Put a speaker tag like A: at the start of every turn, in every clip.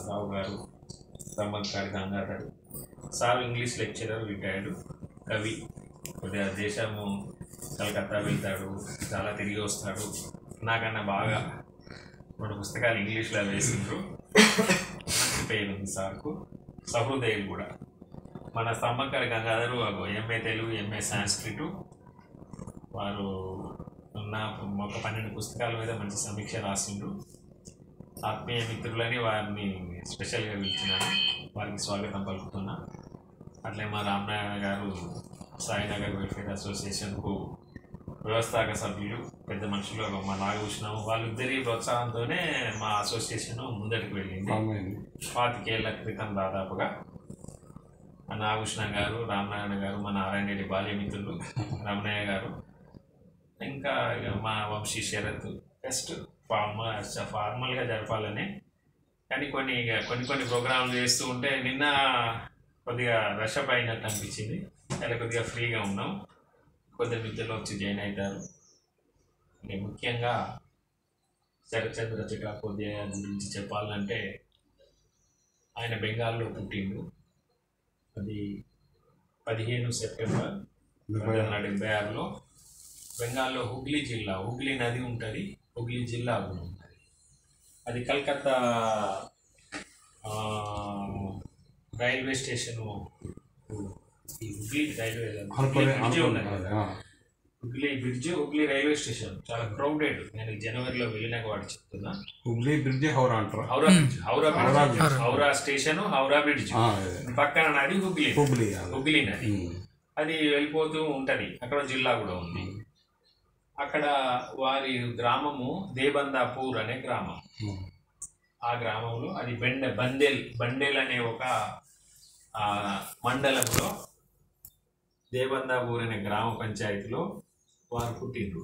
A: రావు గారు, బ్రహ్మంగారి Gangadhar sir English lecturer, retired కవి. కొద్దిగా దేశము కలకత్తా వెళ్తాడు, చాలా తిరిగి వస్తాడు. నాకన్నా బాగా 2 పుస్తకాలు ఇంగ్లీష్లో వేసిండ్రు. మంచి పేరు ఉంది సార్కు. సహృదయులు కూడా. మన బ్రహ్మంగారి Gangadhar MA Telugu, MA Sanskrit. వారు ఒక 12 పుస్తకాల మీద మంచి సమీక్ష రాసిండ్రు. ఆత్మీయ మిత్రులని వారిని స్పెషల్గా పిలిచినాను, వారికి స్వాగతం పలుకుతున్నా. అట్లే మా రామనారాయణ గారు సాయినగర్ వెల్ఫేర్ అసోసియేషన్కు వ్యవస్థాపక సభ్యులు, పెద్ద మనుషులు. మా నాగభూషణం వాళ్ళిద్దరి ప్రోత్సాహంతోనే మా అసోసియేషన్ ముందటికి వెళ్ళింది. 25 ఏళ్ల క్రితం దాదాపుగా. నాగభూషణం గారు, రామనారాయణ గారు, మా నారాయణ రెడ్డి బాల్యమిత్రులు, రమణయ్య గారు, ఇంకా మా వంశీ శరత్. జస్ట్ ఫార్మల్గా జరపాలని. కానీ కొన్ని ప్రోగ్రాంలు చేస్తూ ఉంటే నిన్న కొద్దిగా రషప్ అయినట్టు అనిపించింది. అలా కొద్దిగా ఫ్రీగా ఉన్నాం. కొద్దిగా మిత్రులు వచ్చి జాయిన్ అవుతారు. ముఖ్యంగా శరత్చంద్ర చటోపాధ్యాయ గురించి చెప్పాలంటే ఆయన బెంగాల్లో పుట్టిండు. అది 15 సెప్టెంబర్ 1976లో బెంగాల్లో హుగ్లీ జిల్లా, హుగ్లీ నది ఉంటుంది, హుగ్లీ జిల్లా ఉంటుంది. అది కలకత్తా రైల్వే స్టేషను, ఈ హుగ్లీ రైల్వే బ్రిడ్జ్ ఉన్నది, Hooghly bridge, Hooghly railway station చాలా క్రౌడెడ్. నేను జనవరిలో వెళ్ళినాక వాడు చెప్తున్నా.
B: హుగ్లీ బ్రిడ్జ్ హౌరా అంటారు.
A: హౌరా స్టేషన్, హౌరా బ్రిడ్జ్ పక్కన నది హుగ్లీ నది. అది వెళ్ళిపోతూ ఉంటది. అక్కడ జిల్లా కూడా ఉంది. అక్కడ వారి గ్రామము దేబందాపూర్ అనే గ్రామం. ఆ గ్రామంలో అది బండేల్ అనే ఒక మండలంలో దేబందాపూర్ అనే గ్రామ పంచాయతీలో వారు పుట్టిండ్రు.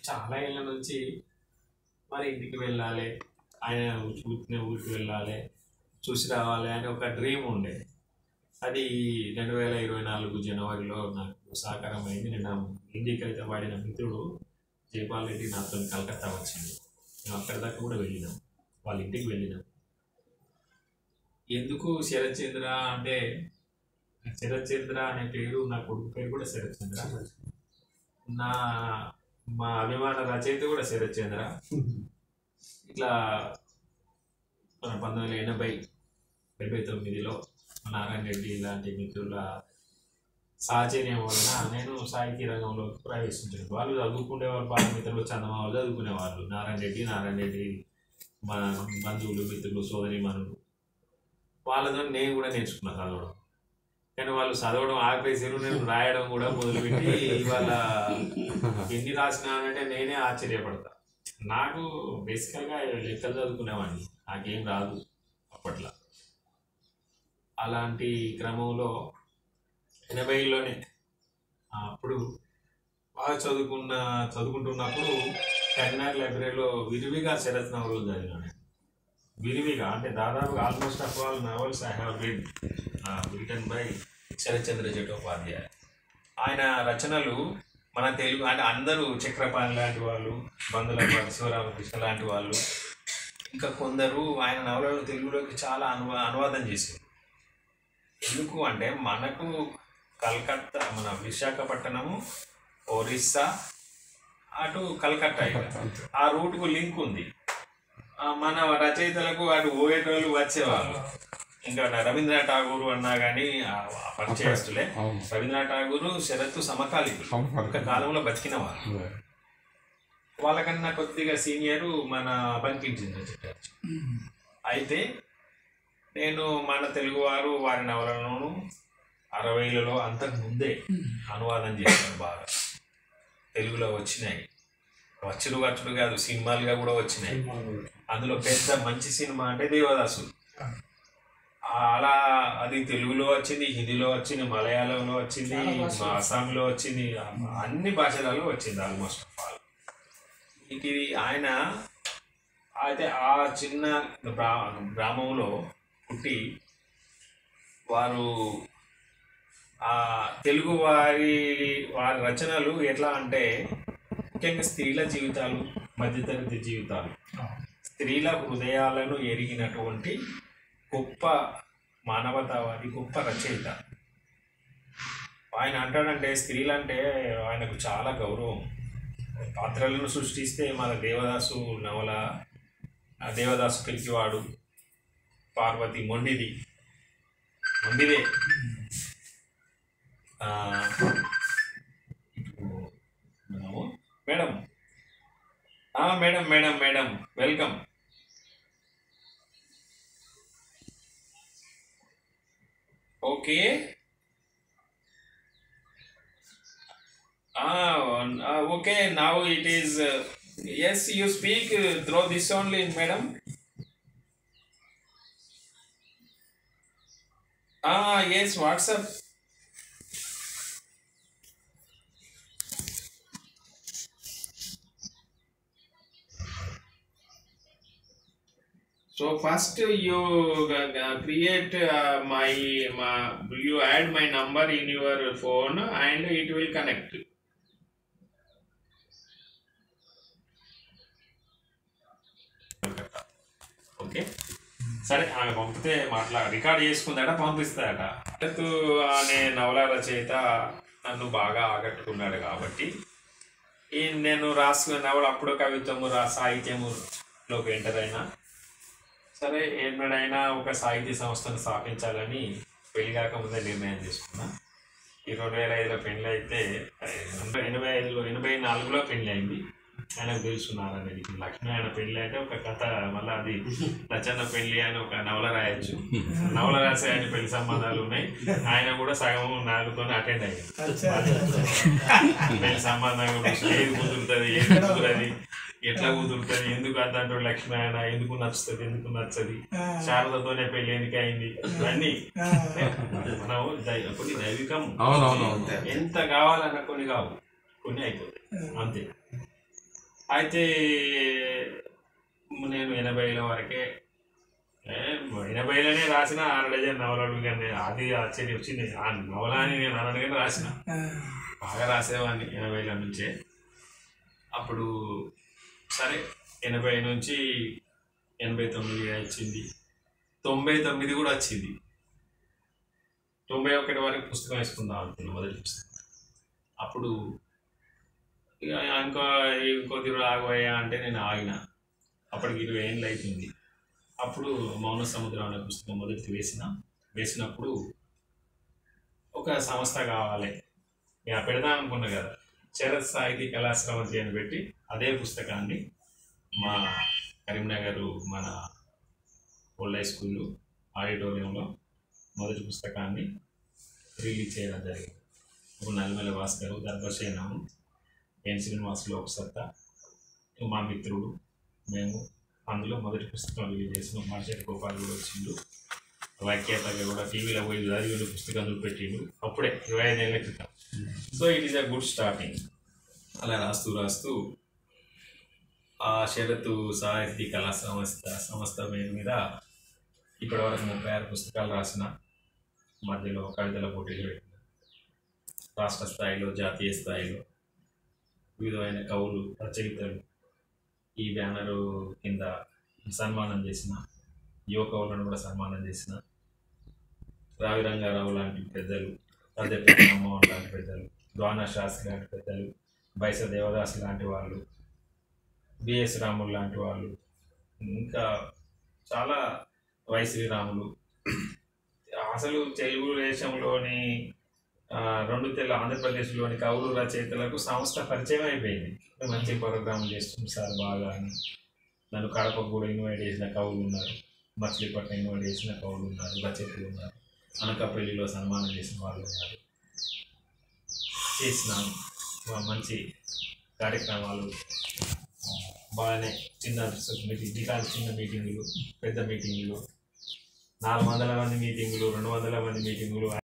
A: చాలా ఏళ్ళ నుంచి మరి ఇంటికి వెళ్ళాలి, ఆయన ఊరికి వెళ్ళాలి, చూసి రావాలి అని ఒక డ్రీమ్ ఉండే. అది 2024 జనవరిలో నాకు సాకారం అయింది. నేను హిందీ కవిత వాడిన మిత్రుడు జైపాల్ రెడ్డి నాతో కలకత్తా వచ్చింది. మేము అక్కడి దాకా కూడా వెళ్ళినాం, వాళ్ళ ఇంటికి వెళ్ళినాం. ఎందుకు శరత్చంద్ర అంటే, శరత్చంద్ర అనే పేరు, నా కొడుకు పేరు కూడా శరత్చంద్ర, మా అభిమాన రచయిత కూడా శరత్చంద్ర. ఇట్లా 1989లో నారాయణ రెడ్డి ఇలాంటి మిత్రుల సాహచర్యం వలన నేను సాహితీ రంగంలోకి ప్రవేశించాను. వాళ్ళు చదువుకునేవాళ్ళు, బాలమిత్రులు, చందమామలు చదువుకునేవాళ్ళు. నారాయణ రెడ్డి మా బంధువులు, మిత్రులు, సోదరిమణులు, వాళ్ళతో నేను కూడా నేర్చుకున్నా చదవడం. కానీ వాళ్ళు చదవడం ఆపేసారు, నేను రాయడం కూడా మొదలుపెట్టి ఇవాళ ఎన్ని రాసినానంటే నేనే ఆశ్చర్యపడతా. నాకు బేసికల్గా లెక్కలు చదువుకునేవాడిని, నాకేం రాదు అప్పట్లో. అలాంటి క్రమంలో 80లోనే అప్పుడు బాగా చదువుకుంటున్నప్పుడు కరీంనగర్ లైబ్రరీలో విరివిగా శరత్ నవలు చదివాను. విరివిగా అంటే దాదాపుగా almost of all novels I have read written by Saratchandra Chattopadhyay. ఆయన రచనలు మన తెలుగు అంటే అందరూ, చక్రపాణి లాంటి వాళ్ళు, బంధులపాటి శివరామకృష్ణ లాంటి వాళ్ళు, ఇంకా కొందరు ఆయన నవలను తెలుగులోకి చాలా అనువాదం చేశారు. ఎందుకు అంటే మనకు కలకత్తా, మన విశాఖపట్నము, ఒరిస్సా, అటు కలకత్తా, ఆ రూట్కు లింక్ ఉంది. మన రచయితలకు అటు పోయేటోళ్ళు వచ్చేవాళ్ళు. ఇంకా రవీంద్రనాథ్ ఠాగూర్ అన్నా కానీ పరిచయస్తులే. రవీంద్రనాథ్ ఠాగూరు, శరత్తు సమకాలికులు, ఒక కాలంలో బతికిన వాళ్ళు. వాళ్ళకన్నా కొద్దిగా సీనియరు మన బంకించింది చెప్పారు. అయితే నేను మన తెలుగువారు వారి నవలను 60లలో అంతకు ముందే అనువాదం చేశాను. బాగా తెలుగులో వచ్చినాయి. వచ్చుడు కాదు, సినిమాలుగా కూడా వచ్చినాయి. అందులో పెద్ద మంచి సినిమా అంటే దేవదాసులు. అలా అది తెలుగులో వచ్చింది, హిందీలో వచ్చింది, మలయాళంలో వచ్చింది, అస్సాంలో వచ్చింది, అన్ని భాషలలో వచ్చింది ఆల్మోస్ట్ ఆఫ్ ఆల్. ఇది ఆయన అయితే ఆ చిన్న గ్రామంలో పుట్టి వారు తెలుగు వారి రచనలు ఎట్లా అంటే ముఖ్యంగా స్త్రీల జీవితాలు, మధ్యతరగతి జీవితాలు, స్త్రీల హృదయాలను ఎరిగినటువంటి గొప్ప మానవతావాది, గొప్ప రచయిత. ఆయన అంటాడంటే స్త్రీలంటే ఆయనకు చాలా గౌరవం. పాత్రలను సృష్టిస్తే మన దేవదాసు నవల, దేవదాసు పిలికివాడు, పార్వతి మొండిదే. మనము madam madam madam madam welcome. Okay, okay, now it is yes, you speak through this only, madam. Yes, WhatsApp. So first you create you add my number in your phone and it will connect. Okay, సరే, ఆమె పంపితే record చేసుకుందాట, పంపిస్తాడట. అటు అనే నవల రచయిత నన్ను బాగా ఆకట్టుకున్నాడు కాబట్టి నేను రాసుకున్న నవల అప్పుడు కవిత్వము సాహిత్యములోకి ఎంటర్ అయినా. సరే, ఎన్నడైనా ఒక సాహితీ సంస్థను స్థాపించాలని పెళ్లి కాకముందే నిర్ణయం చేసుకున్నా. ఈ 2005లో పెళ్ళి అయితే 84లో పెళ్ళి అయింది. ఆయనకు తెలుసున్నారనేది లక్ష్మీ ఆయన పెళ్ళి అంటే ఒక కథ. మళ్ళీ అది నచ్చన్న పెళ్ళి అని ఒక నవల రాయొచ్చు. నవల రాసే ఆయన పెళ్లి సంబంధాలు ఉన్నాయి. ఆయన కూడా సగం నాలుగుతో అటెండ్ అయ్యింది. పెళ్లి సంబంధం కూడా ఏది కుదురుతుంది, ఏది కుదరది, ఎట్లా కుదురుతుంది, ఎందుకు అంటాడు లక్ష్మీ ఆయన, ఎందుకు నచ్చుతుంది, ఎందుకు నచ్చది, శారదతోనే పెళ్లి ఎందుకు అయింది, ఇవన్నీ మనం కొన్ని దైవికం. ఎంత కావాలన్నా కొన్ని కావు, కొన్ని అయిపోతాయి అంతే. అయితే నేను 80ల వరకే, 80లోనే రాసిన 6 డజన్ నవలలు. కానీ అది ఆశ్చర్యం వచ్చింది. ఆ నవల అని నేను అనగానే రాసిన, బాగా రాసేవాడిని 80ల నుంచే. అప్పుడు సరే 80 నుంచి 89 వచ్చింది, 99 కూడా వచ్చింది. 91 వరకు పుస్తకం వేసుకుందాం అనుకున్నాను, మొదటి పుస్తకం. అప్పుడు ఇక ఇంకొద్ది ఆగబోయా అంటే నేను ఆగిన. అప్పటికి 20 ఏళ్ళు అవుతుంది. అప్పుడు మౌన సముద్రం అనే పుస్తకం మొదటి వేసినప్పుడు ఒక సంస్థ కావాలి ఇక పెడదాం అనుకున్నా కదా. శరత్ సాహితీ కళాశ్రవంతి అని పెట్టి అదే పుస్తకాన్ని మా కరీంనగర్ మన ఓల్డ్ హై స్కూల్ ఆడిటోరియంలో మొదటి పుస్తకాన్ని రిలీజ్ చేయడం జరిగింది. ఇప్పుడు నల్మల భాస్కర్, దర్భసేనము, ఎన్ శ్రీనివాసులు ఒక సత్తా, మా మిత్రుడు, మేము అందులో మొదటి పుస్తకం రిలీజ్ చేసినాం. మార్చెట్ గోపాల్ కూడా వచ్చిండు, వాక్యాతగా కూడా టీవీలో పోయి చదివిన పుస్తకం చూపెట్టిండు అప్పుడే 25 ఏళ్ళ క్రితం. So it is a good starting. అలా రాస్తూ ఆ శరత్ సాహితీ కళా సంస్థ మీద ఇప్పటివరకు 36 పుస్తకాలు రాసిన. మధ్యలో కవితల పోటీలు పెట్టిన, రాష్ట్ర స్థాయిలో, జాతీయ స్థాయిలో వివిధమైన కవులు, రచయితలు ఈ బ్యానరు కింద సన్మానం చేసిన, యువ కవులను కూడా సన్మానం చేసిన. రావి రంగారావు లాంటి పెద్దలు, పెద్దపల్లి అమ్మవారు లాంటి పెద్దలు, ద్వాన శాస్త్రి లాంటి పెద్దలు, బైస దేవదాస్ లాంటి వాళ్ళు, బిఎస్ రాములు లాంటి వాళ్ళు, ఇంకా చాలా వై శ్రీరాములు. అసలు తెలుగు దేశంలోని 2 ఆంధ్రప్రదేశ్లోని కవులు, రచయితలకు సంస్థ పరిచయం అయిపోయింది. మంచి ప్రోగ్రాములు చేస్తుంది సార్ బాగా అని. నన్ను కడపకు కూడా ఇన్వైట్ చేసిన కవులు ఉన్నారు, మచిలీపట్నం ఇన్వైట్ చేసిన కవులు ఉన్నారు, రచయితలు ఉన్నారు, అనకాపల్లిలో సన్మానం చేసిన వాళ్ళు ఉన్నారు. చేసినాను మంచి కార్యక్రమాలు బాగానే. చిన్న మీటింగులు, పెద్ద మీటింగులు, 400 మంది మీటింగులు, 200 మంది మీటింగులు.